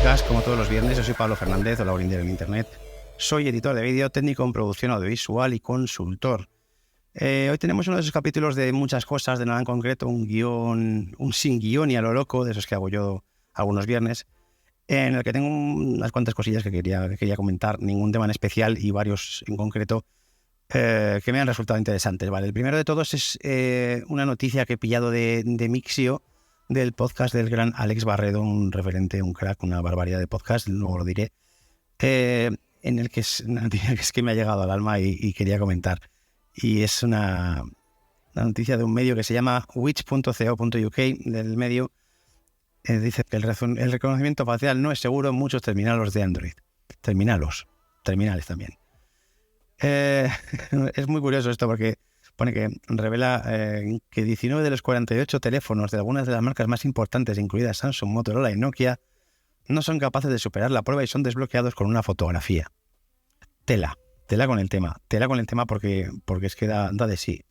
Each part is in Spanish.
podcast, como todos los viernes. Yo soy Pablo Fernández, o Laurindero en Internet. Soy editor de vídeo, técnico en producción audiovisual y consultor. Hoy tenemos uno de esos capítulos de muchas cosas, de nada en concreto, un sin guión y a lo loco, de esos que hago yo algunos viernes, en el que tengo unas cuantas cosillas que quería comentar, ningún tema en especial y varios en concreto que me han resultado interesantes. Vale, el primero de todos es una noticia que he pillado de Mixio, del podcast del gran Alex Barredo, un referente, un crack, una barbaridad de podcast, luego lo diré, en el que es una noticia que es que me ha llegado al alma y quería comentar. Y es una noticia de un medio que se llama which.co.uk, del medio. Dice que el reconocimiento facial no es seguro en muchos terminales de Android. Terminales también. Es muy curioso esto porque pone que revela que 19 de los 48 teléfonos de algunas de las marcas más importantes, incluidas Samsung, Motorola y Nokia, no son capaces de superar la prueba y son desbloqueados con una fotografía. Tela con el tema porque es que da de sí.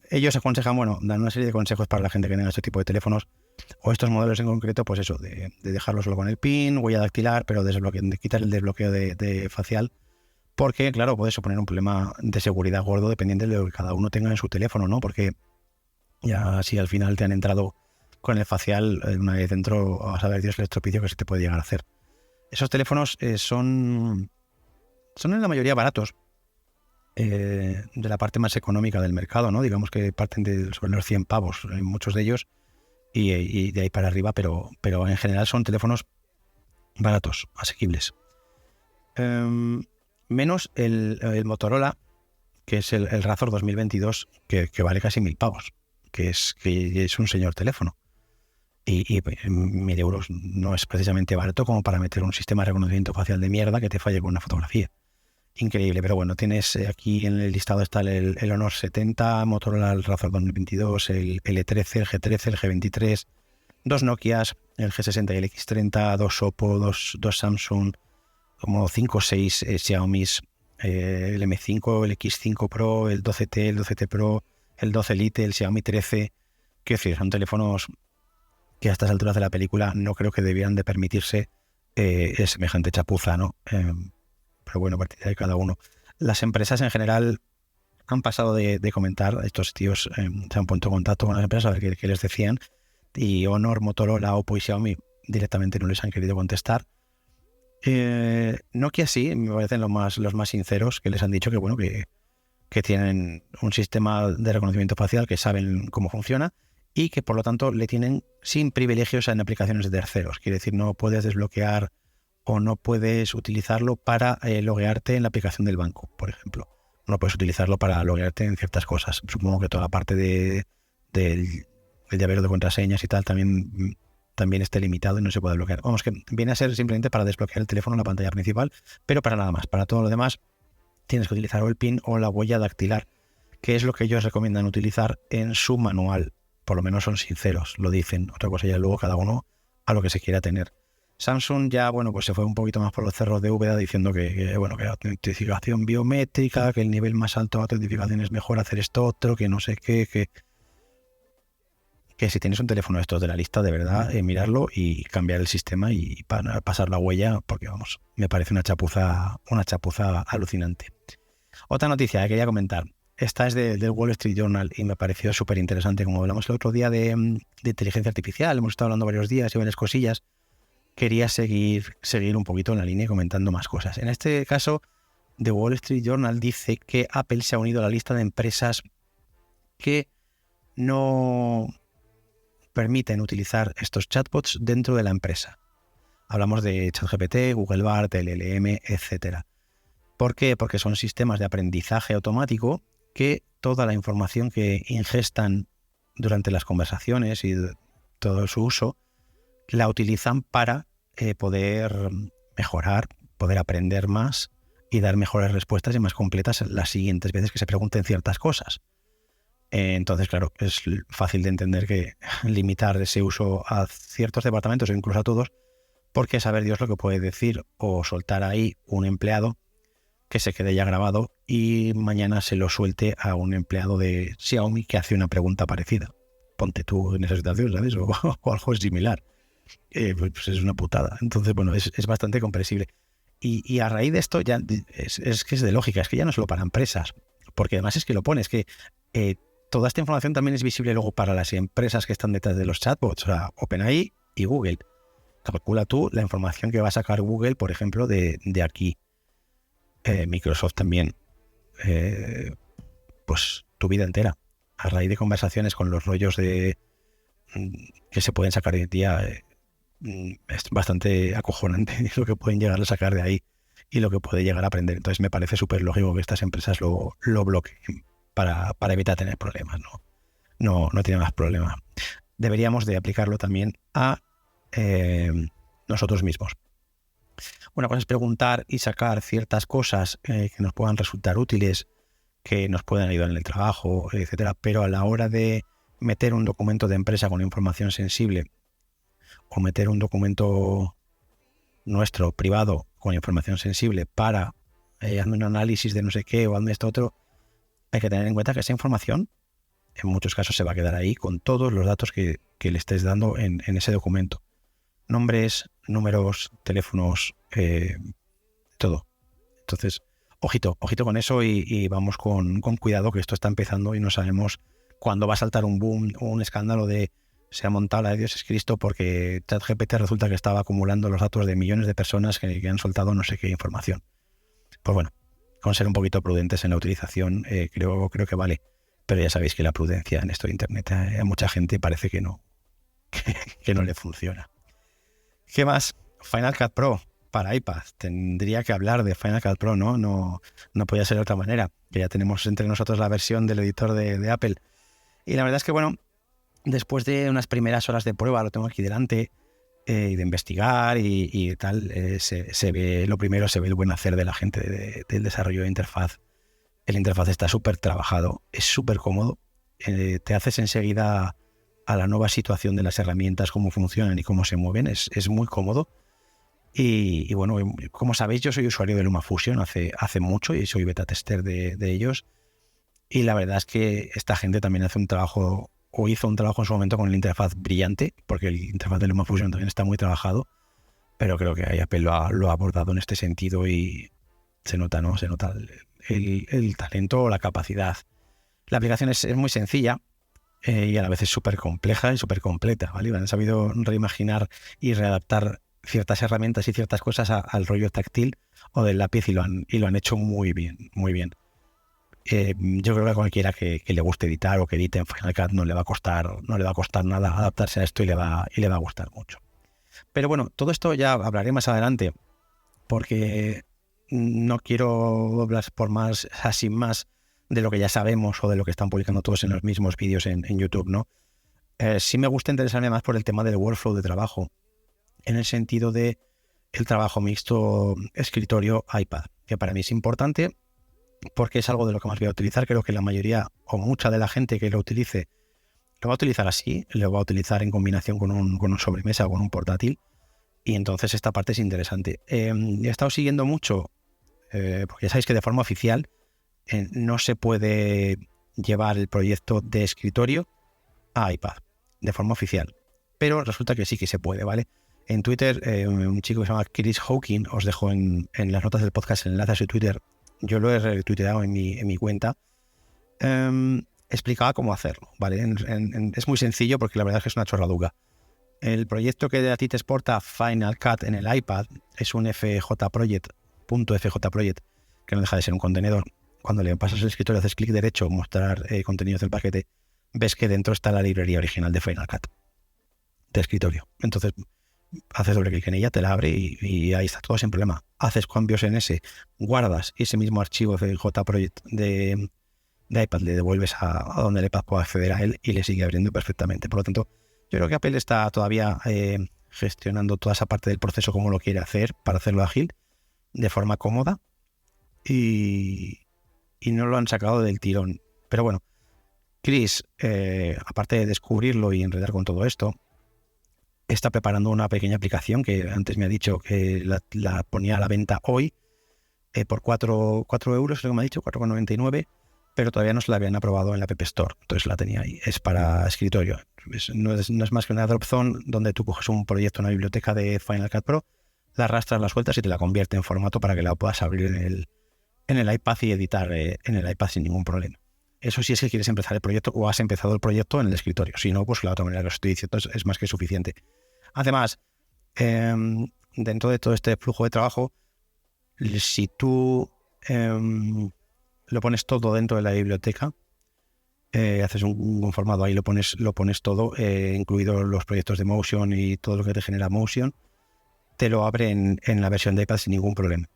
Ellos aconsejan, dan una serie de consejos para la gente que tenga este tipo de teléfonos o estos modelos en concreto, pues eso, de dejarlo solo con el PIN, huella dactilar, pero de quitar el desbloqueo de facial, porque claro, puede suponer un problema de seguridad gordo dependiendo de lo que cada uno tenga en su teléfono, ¿no? Porque ya si al final te han entrado con el facial, una vez dentro, a saber Dios el estropicio que se te puede llegar a hacer. Esos teléfonos son en la mayoría baratos, de la parte más económica del mercado, ¿no? Digamos que parten sobre los 100 pavos, muchos de ellos, y de ahí para arriba, pero en general son teléfonos baratos, asequibles. Menos el Motorola, que es el Razr 2022, que vale casi 1.000 pavos, que es un señor teléfono. Y 1.000 euros no es precisamente barato como para meter un sistema de reconocimiento facial de mierda que te falle con una fotografía. Increíble, pero bueno, tienes aquí en el listado está el Honor 70, Motorola, el Razr 2022, el E13, el G13, el G23, dos Nokias, el G60 y el X30, dos Oppo, dos Samsung, como 5 o 6 Xiaomis, el M5, el X5 Pro, el 12T, el 12T Pro, el 12 Lite, el Xiaomi 13. Quiero decir, son teléfonos que a estas alturas de la película no creo que debieran de permitirse semejante chapuza, ¿no? Pero bueno, a partir de cada uno. Las empresas en general han pasado de comentar, estos tíos se han puesto en contacto con las empresas a ver qué les decían, y Honor, Motorola, Oppo y Xiaomi directamente no les han querido contestar. Nokia sí, me parecen los más sinceros, que les han dicho que tienen un sistema de reconocimiento facial, que saben cómo funciona y que por lo tanto le tienen sin privilegios en aplicaciones de terceros. Quiere decir, no puedes desbloquear o no puedes utilizarlo para loguearte en la aplicación del banco, por ejemplo. No puedes utilizarlo para loguearte en ciertas cosas. Supongo que toda la parte del llavero de contraseñas y tal también esté limitado y no se puede bloquear. Vamos, que viene a ser simplemente para desbloquear el teléfono en la pantalla principal, pero para nada más. Para todo lo demás tienes que utilizar o el PIN o la huella dactilar, que es lo que ellos recomiendan utilizar en su manual. Por lo menos son sinceros, lo dicen. Otra cosa ya luego cada uno a lo que se quiera tener. Samsung ya, pues se fue un poquito más por los cerros de Úbeda diciendo que la autentificación biométrica, que el nivel más alto de autentificación es mejor hacer esto otro, que no sé qué, que si tienes un teléfono de estos de la lista, de verdad, mirarlo y cambiar el sistema y pasar la huella, porque me parece una chapuza alucinante. Otra noticia que quería comentar, esta es del Wall Street Journal y me pareció súper interesante. Como hablamos el otro día de inteligencia artificial, hemos estado hablando varios días y varias cosillas, quería seguir un poquito en la línea y comentando más cosas. En este caso, The Wall Street Journal dice que Apple se ha unido a la lista de empresas que no permiten utilizar estos chatbots dentro de la empresa. Hablamos de ChatGPT, Google Bard, LLM, etcétera. ¿Por qué? Porque son sistemas de aprendizaje automático que toda la información que ingestan durante las conversaciones y todo su uso la utilizan para poder mejorar, poder aprender más y dar mejores respuestas y más completas las siguientes veces que se pregunten ciertas cosas. Entonces, claro, es fácil de entender que limitar ese uso a ciertos departamentos o incluso a todos, porque saber Dios lo que puede decir o soltar ahí un empleado que se quede ya grabado y mañana se lo suelte a un empleado de Xiaomi que hace una pregunta parecida. Ponte tú en esa situación, ¿sabes? O algo similar. pues es una putada. Entonces, bueno, es bastante comprensible. Y a raíz de esto ya es que es de lógica, es que ya no solo para empresas, porque además es que lo pones, que toda esta información también es visible luego para las empresas que están detrás de los chatbots, o sea, OpenAI y Google. Calcula tú la información que va a sacar Google, por ejemplo, de aquí. Microsoft también. Pues tu vida entera. A raíz de conversaciones con los rollos de que se pueden sacar hoy en día, es bastante acojonante lo que pueden llegar a sacar de ahí y lo que puede llegar a aprender. Entonces me parece súper lógico que estas empresas lo bloqueen para evitar tener problemas. No tiene más problemas. Deberíamos de aplicarlo también a nosotros mismos. Una cosa es preguntar y sacar ciertas cosas que nos puedan resultar útiles, que nos puedan ayudar en el trabajo, etcétera, pero a la hora de meter un documento de empresa con información sensible o meter un documento nuestro, privado, con información sensible para hazme un análisis de no sé qué o hazme esto otro, hay que tener en cuenta que esa información en muchos casos se va a quedar ahí con todos los datos que le estés dando en ese documento. Nombres, números, teléfonos, todo. Entonces, ojito con eso y vamos con cuidado, que esto está empezando y no sabemos cuándo va a saltar un boom o un escándalo de se ha montado la de Dios es Cristo porque ChatGPT resulta que estaba acumulando los datos de millones de personas que han soltado no sé qué información. Pues bueno, con ser un poquito prudentes en la utilización, creo que vale. Pero ya sabéis que la prudencia en esto de Internet a mucha gente parece que no, que no le funciona. ¿Qué más? Final Cut Pro para iPad. Tendría que hablar de Final Cut Pro, ¿no? No podía ser de otra manera. Que ya tenemos entre nosotros la versión del editor de Apple. Y la verdad es que, bueno, después de unas primeras horas de prueba, lo tengo aquí delante, y de investigar y tal, se ve, lo primero, se ve el buen hacer de la gente del desarrollo de interfaz. El interfaz está súper trabajado, es súper cómodo, te haces enseguida a la nueva situación de las herramientas, cómo funcionan y cómo se mueven, es muy cómodo. Y bueno, como sabéis, yo soy usuario de LumaFusion hace mucho y soy beta tester de ellos. Y la verdad es que esta gente también hace un trabajo, o hizo un trabajo en su momento con el interfaz brillante, porque el interfaz de LumaFusion también está muy trabajado, pero creo que Apple lo ha abordado en este sentido y se nota, ¿no? Se nota el talento o la capacidad. La aplicación es muy sencilla y a la vez es súper compleja y súper completa, ¿vale? Han sabido reimaginar y readaptar ciertas herramientas y ciertas cosas al rollo táctil o del lápiz y lo han hecho muy bien, muy bien. Yo creo que a cualquiera que le guste editar o que edite en Final Cut no le va a costar nada adaptarse a esto y le va a gustar mucho. Pero bueno, todo esto ya hablaré más adelante porque no quiero hablar por más, sin más de lo que ya sabemos o de lo que están publicando todos en los mismos vídeos en YouTube, ¿no? Sí me gusta interesarme más por el tema del workflow de trabajo, en el sentido de el trabajo mixto escritorio-iPad, que para mí es importante porque es algo de lo que más voy a utilizar. Creo que la mayoría o mucha de la gente que lo utilice lo va a utilizar así, lo va a utilizar en combinación con un sobremesa o con un portátil. Y entonces esta parte es interesante. He estado siguiendo mucho, porque ya sabéis que de forma oficial no se puede llevar el proyecto de escritorio a iPad, de forma oficial. Pero resulta que sí que se puede, ¿vale? En Twitter, un chico que se llama Chris Hawking, os dejo en las notas del podcast el enlace a su Twitter, yo lo he retuiteado en mi cuenta, explicaba cómo hacerlo, ¿vale? Es muy sencillo porque la verdad es que es una chorraduga. El proyecto que a ti te exporta Final Cut en el iPad es un FJProject, .fjproject, que no deja de ser un contenedor. Cuando le pasas el escritorio, haces clic derecho, mostrar contenidos del paquete, ves que dentro está la librería original de Final Cut de escritorio. Entonces haces doble clic en ella, te la abre y ahí está todo sin problema. Haces cambios en ese, guardas ese mismo archivo FJProject de iPad, le devuelves a donde el iPad pueda acceder a él y le sigue abriendo perfectamente. Por lo tanto, yo creo que Apple está todavía gestionando toda esa parte del proceso como lo quiere hacer para hacerlo ágil, de forma cómoda y no lo han sacado del tirón. Pero bueno, Chris, aparte de descubrirlo y enredar con todo esto, está preparando una pequeña aplicación que antes me ha dicho que la ponía a la venta hoy por 4 euros, creo que me ha dicho, 4,99, pero todavía no se la habían aprobado en la App Store, entonces la tenía ahí. Es para escritorio, no es más que una drop zone donde tú coges un proyecto, una biblioteca de Final Cut Pro, la arrastras, la sueltas y te la convierte en formato para que la puedas abrir en el iPad y editar en el iPad sin ningún problema. Eso sí es que quieres empezar el proyecto o has empezado el proyecto en el escritorio. Si no, pues la otra manera que os estoy diciendo es más que suficiente. Además, dentro de todo este flujo de trabajo, si tú lo pones todo dentro de la biblioteca, haces un formato ahí, lo pones todo, incluidos los proyectos de Motion y todo lo que te genera Motion, te lo abre en la versión de iPad sin ningún problema,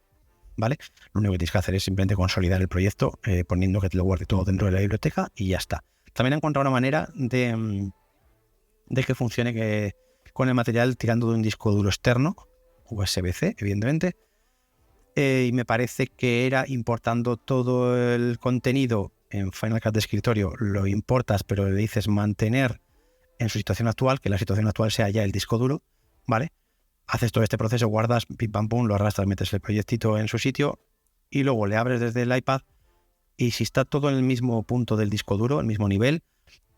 ¿vale? Lo único que tienes que hacer es simplemente consolidar el proyecto, poniendo que te lo guarde todo dentro de la biblioteca y ya está. También he encontrado una manera de que funcione con el material tirando de un disco duro externo, USB-C, evidentemente, y me parece que era importando todo el contenido en Final Cut de escritorio, lo importas, pero le dices mantener en su situación actual, que la situación actual sea ya el disco duro, ¿vale? Haces todo este proceso, guardas, pim pam pum, lo arrastras, metes el proyectito en su sitio y luego le abres desde el iPad y si está todo en el mismo punto del disco duro, el mismo nivel,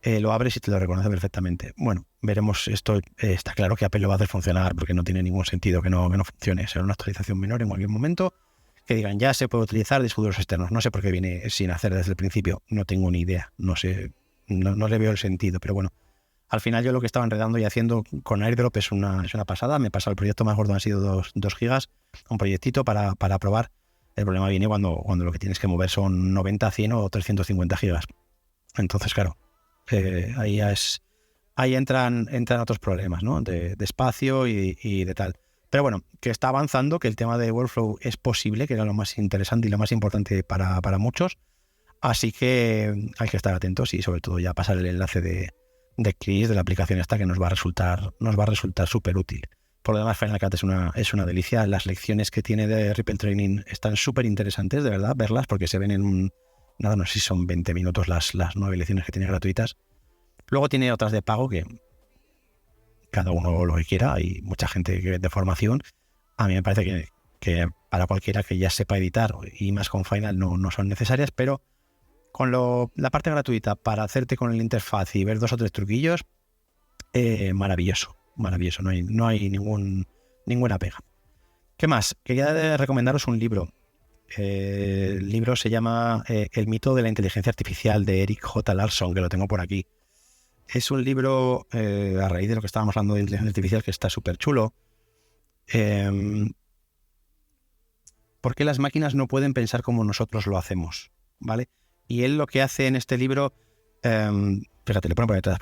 lo abres y te lo reconoce perfectamente. Bueno, veremos esto. Está claro que Apple lo va a hacer funcionar porque no tiene ningún sentido que no funcione. Será una actualización menor en cualquier momento que digan ya se puede utilizar discos duros externos. No sé por qué viene sin hacer desde el principio. No tengo ni idea. No sé, no le veo el sentido, pero bueno. Al final yo lo que estaba enredando y haciendo con AirDrop es una pasada. Me pasa el proyecto más gordo, han sido 2 gigas, un proyectito para probar. El problema viene cuando lo que tienes que mover son 90, 100 o 350 gigas. Entonces, claro, ahí entran otros problemas, ¿no? De espacio y de tal. Pero bueno, que está avanzando, que el tema de Workflow es posible, que era lo más interesante y lo más importante para muchos. Así que hay que estar atentos y sobre todo ya pasar el enlace de Chris, de la aplicación esta, que nos va a resultar súper útil. Por lo demás, Final Cut es una delicia. Las lecciones que tiene de Ripple Training están súper interesantes, de verdad, verlas, porque se ven no sé si son 20 minutos las 9 lecciones que tiene gratuitas. Luego tiene otras de pago que cada uno lo que quiera. Hay mucha gente de formación. A mí me parece que para cualquiera que ya sepa editar y más con Final no son necesarias, pero con la parte gratuita para hacerte con el interfaz y ver 2 o 3 truquillos, maravilloso, no hay ninguna pega. ¿Qué más? Quería recomendaros un libro. El libro se llama El mito de la inteligencia artificial, de Eric J. Larson, que lo tengo por aquí. Es un libro a raíz de lo que estábamos hablando de inteligencia artificial, que está súper chulo. ¿Por qué las máquinas no pueden pensar como nosotros lo hacemos? ¿Vale? Y él lo que hace en este libro, fíjate, le pone por detrás,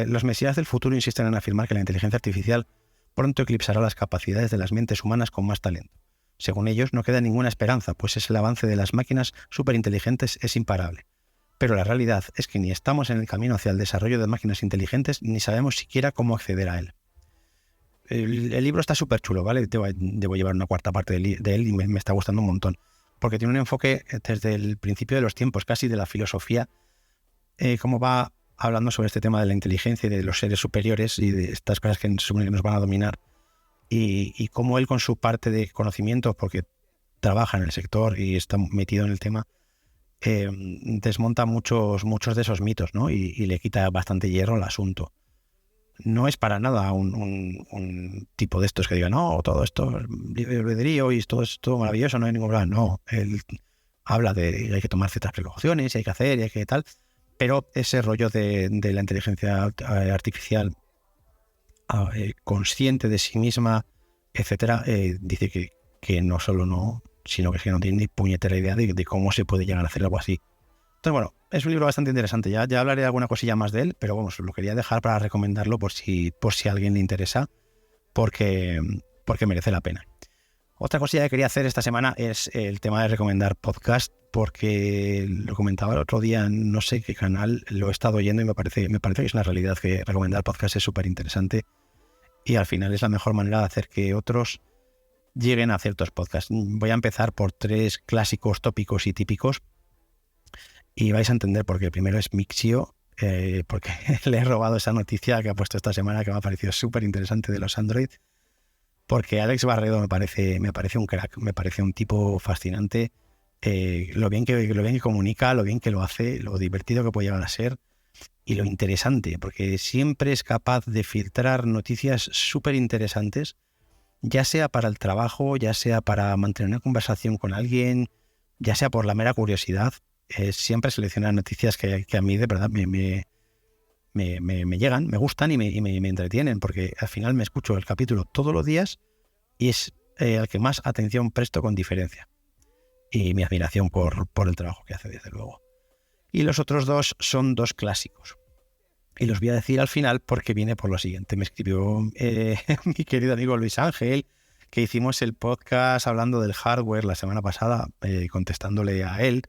los mesías del futuro insisten en afirmar que la inteligencia artificial pronto eclipsará las capacidades de las mentes humanas con más talento. Según ellos, no queda ninguna esperanza, pues el avance de las máquinas superinteligentes es imparable. Pero la realidad es que ni estamos en el camino hacia el desarrollo de máquinas inteligentes, ni sabemos siquiera cómo acceder a él. El libro está súper chulo, ¿vale? Debo llevar una cuarta parte de él y me está gustando un montón. Porque tiene un enfoque desde el principio de los tiempos, casi de la filosofía, cómo va hablando sobre este tema de la inteligencia y de los seres superiores y de estas cosas que supone que nos van a dominar, y cómo él, con su parte de conocimiento, porque trabaja en el sector y está metido en el tema, desmonta muchos de esos mitos, ¿no? Y le quita bastante hierro al asunto. No es para nada un tipo de estos que digan, no, todo esto es libre albedrío y todo esto maravilloso, no hay ningún problema. No, él habla de hay que tomar ciertas precauciones, hay que hacer y hay que tal, pero ese rollo de la inteligencia artificial consciente de sí misma, etcétera, dice que no solo no, sino que no tiene ni puñetera idea de cómo se puede llegar a hacer algo así. Entonces, bueno, es un libro bastante interesante. Ya hablaré de alguna cosilla más de él, pero vamos, lo quería dejar para recomendarlo por si a alguien le interesa, porque merece la pena. Otra cosilla que quería hacer esta semana es el tema de recomendar podcast, porque lo comentaba el otro día en no sé qué canal, lo he estado oyendo y me parece que es una realidad, que recomendar podcast es súper interesante y al final es la mejor manera de hacer que otros lleguen a ciertos podcasts. Voy a empezar por 3 clásicos, tópicos y típicos. Y vais a entender por qué. El primero es Mixio, porque le he robado esa noticia que ha puesto esta semana, que me ha parecido súper interesante, de los Android, porque Alex Barredo me parece un crack, me parece un tipo fascinante, lo bien que comunica, lo bien que lo hace, lo divertido que puede llegar a ser. y lo interesante, porque siempre es capaz de filtrar noticias súper interesantes, ya sea para el trabajo, ya sea para mantener una conversación con alguien, ya sea por la mera curiosidad. Siempre selecciona noticias que a mí de verdad me llegan, me gustan y me entretienen, porque al final me escucho el capítulo todos los días y es al que más atención presto con diferencia. Y mi admiración por el trabajo que hace, desde luego. Y los otros dos son dos clásicos. Y los voy a decir al final porque viene por lo siguiente. Me escribió mi querido amigo Luis Ángel, que hicimos el podcast hablando del hardware la semana pasada, contestándole a él.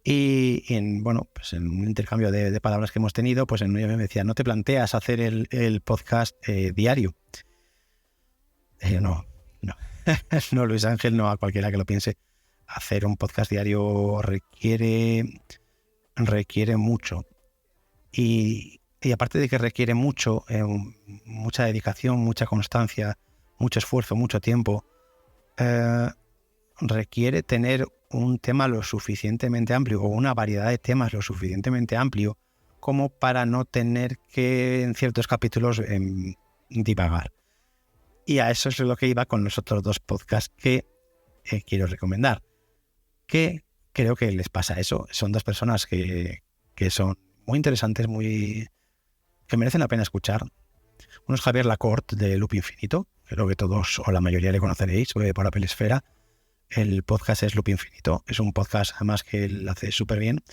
Y en un intercambio de palabras que hemos tenido, pues en uno me decía, ¿no te planteas hacer el podcast diario? No. No, Luis Ángel, no, a cualquiera que lo piense. Hacer un podcast diario requiere mucho. Y aparte de que requiere mucho, mucha dedicación, mucha constancia, mucho esfuerzo, mucho tiempo, requiere tener un tema lo suficientemente amplio o una variedad de temas lo suficientemente amplio como para no tener que en ciertos capítulos divagar. Y a eso es lo que iba con los otros dos podcasts que quiero recomendar, que creo que les pasa eso. Son dos personas que son muy interesantes, que merecen la pena escuchar. Uno es Javier Lacorte de Loop Infinito, creo que todos o la mayoría le conoceréis por Apple Esfera. El podcast es Loop Infinito, es un podcast además que él hace súper bien.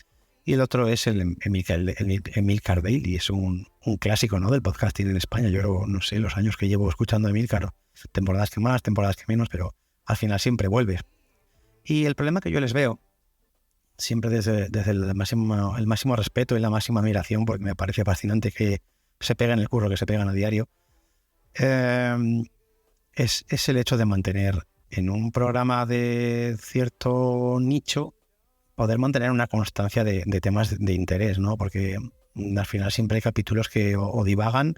Y el otro es el Emilcar Daily, es un clásico, ¿no?, del podcasting en España. Yo no sé los años que llevo escuchando a Emilcar, temporadas que más, temporadas que menos, pero al final siempre vuelve. Y el problema que yo les veo, siempre desde el máximo respeto y la máxima admiración, porque me parece fascinante que se peguen el curro que se pegan a diario, es el hecho de mantener en un programa de cierto nicho, poder mantener una constancia de temas de interés, ¿no? Porque al final siempre hay capítulos que o divagan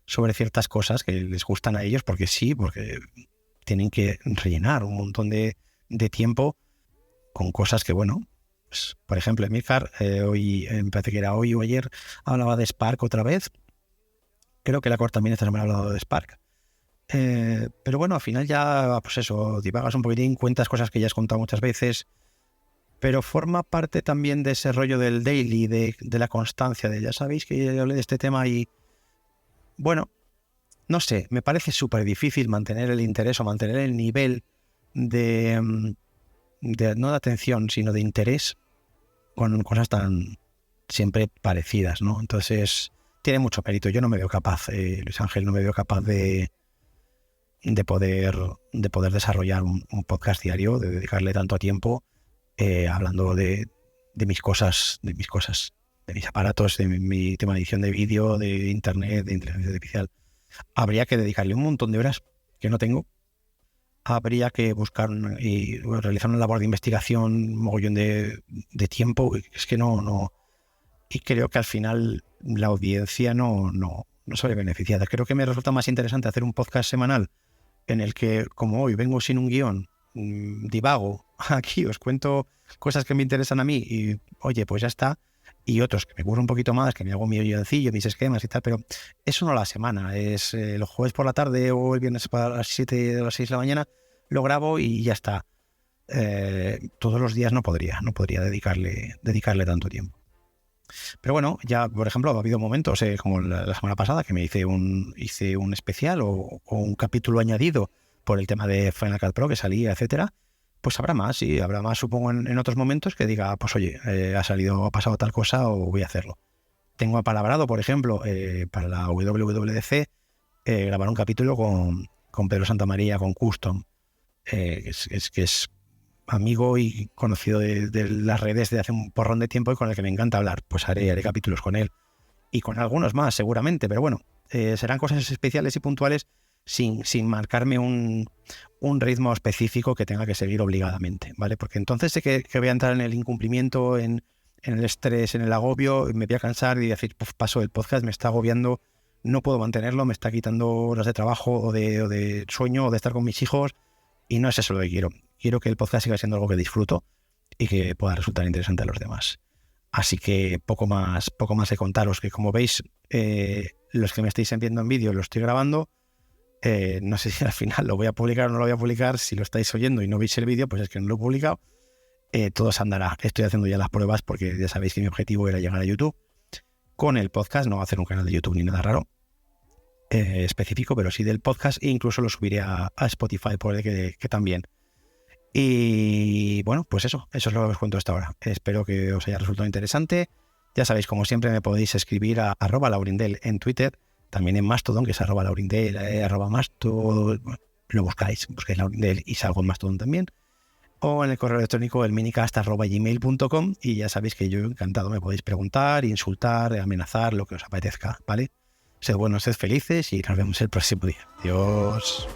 sobre ciertas cosas que les gustan a ellos, porque tienen que rellenar un montón de tiempo con cosas que, pues, por ejemplo, Emilcar, hoy, me parece que era hoy o ayer, hablaba de Spark otra vez. Creo que Lacorte también esta semana ha hablado de Spark. Pero bueno, al final ya, pues eso, divagas un poquitín, cuentas cosas que ya has contado muchas veces, pero forma parte también de ese rollo del daily, de la constancia, de ya sabéis que yo hablé de este tema y, bueno, no sé, me parece súper difícil mantener el interés o mantener el nivel de no de atención, sino de interés con cosas tan siempre parecidas, ¿no? Entonces, tiene mucho mérito. Yo no me veo capaz, Luis Ángel, no me veo capaz de poder desarrollar un podcast diario, de dedicarle tanto tiempo hablando de mis cosas, de mis aparatos, de mi tema de edición de vídeo, de internet, de inteligencia artificial. Habría que dedicarle un montón de horas que no tengo. Habría que buscar y realizar una labor de investigación, un mogollón de tiempo. Es que no. Y creo que al final la audiencia no se ve beneficiada. Creo que me resulta más interesante hacer un podcast semanal en el que, como hoy vengo sin un guión, divago aquí, os cuento cosas que me interesan a mí y, oye, pues ya está. Y otros que me curro un poquito más, que me hago mi guioncillo, mis esquemas y tal, pero eso no a la semana. Es los jueves por la tarde o el viernes para las 7 o las 6 de la mañana, lo grabo y ya está. Todos los días no podría dedicarle tanto tiempo. Pero bueno, ya por ejemplo ha habido momentos como la semana pasada que me hice un especial o un capítulo añadido por el tema de Final Cut Pro que salía, etcétera. Pues habrá más supongo en otros momentos que diga, pues oye, ha pasado tal cosa o voy a hacerlo. Tengo apalabrado, por ejemplo, para la WWDC grabar un capítulo con Pedro Santamaría, con Custom, que es amigo y conocido de las redes de hace un porrón de tiempo y con el que me encanta hablar. Pues haré capítulos con él y con algunos más seguramente, pero bueno, serán cosas especiales y puntuales sin marcarme un ritmo específico que tenga que seguir obligadamente, ¿vale? Porque entonces sé que voy a entrar en el incumplimiento, en el estrés, en el agobio, me voy a cansar y decir, paso, el podcast me está agobiando, no puedo mantenerlo, me está quitando horas de trabajo o de sueño o de estar con mis hijos, y no es eso lo que quiero. Quiero que el podcast siga siendo algo que disfruto y que pueda resultar interesante a los demás. Así que poco más que contaros, que como veis, los que me estáis viendo en vídeo lo estoy grabando. No sé si al final lo voy a publicar o no lo voy a publicar. Si lo estáis oyendo y no veis el vídeo, pues es que no lo he publicado. Todo se andará. Estoy haciendo ya las pruebas porque ya sabéis que mi objetivo era llegar a YouTube con el podcast. No va a hacer un canal de YouTube ni nada raro específico, pero sí del podcast, e incluso lo subiré a Spotify, por el que también. Y bueno, pues eso es lo que os cuento hasta ahora. Espero que os haya resultado interesante. Ya sabéis, como siempre, me podéis escribir a @laurindel en Twitter, también en Mastodon, que es @laurindel, @mastodon, lo buscáis Laurindel y salgo en Mastodon también, o en el correo electrónico el minicast@gmail.com, y ya sabéis que yo encantado me podéis preguntar, insultar, amenazar, lo que os apetezca, ¿vale? Sed buenos, sed felices y nos vemos el próximo día. Adiós.